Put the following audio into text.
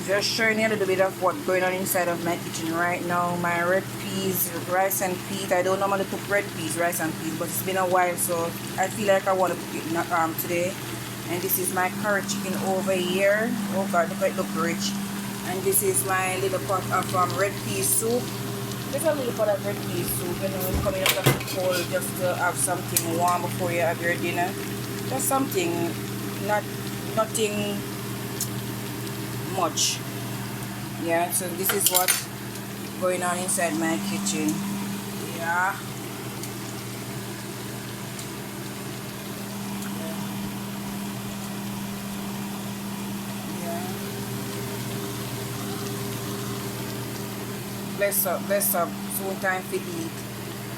Just showing you a little bit of what's going on inside of my kitchen right now. My red peas, rice and peas. I don't normally cook red peas, rice and peas, but it's been a while, so I feel like I want to cook it today. And this is my curry chicken over here. Oh God, look at it, look rich. And this is my little pot of red pea soup. Just a little pot of red pea soup, you know, coming up of the cold, just to have something warm before you have your dinner. Just something, nothing much. Yeah, so this is what's going on inside my kitchen. Yeah. Yeah. Bless up, bless up. Soon time for eat.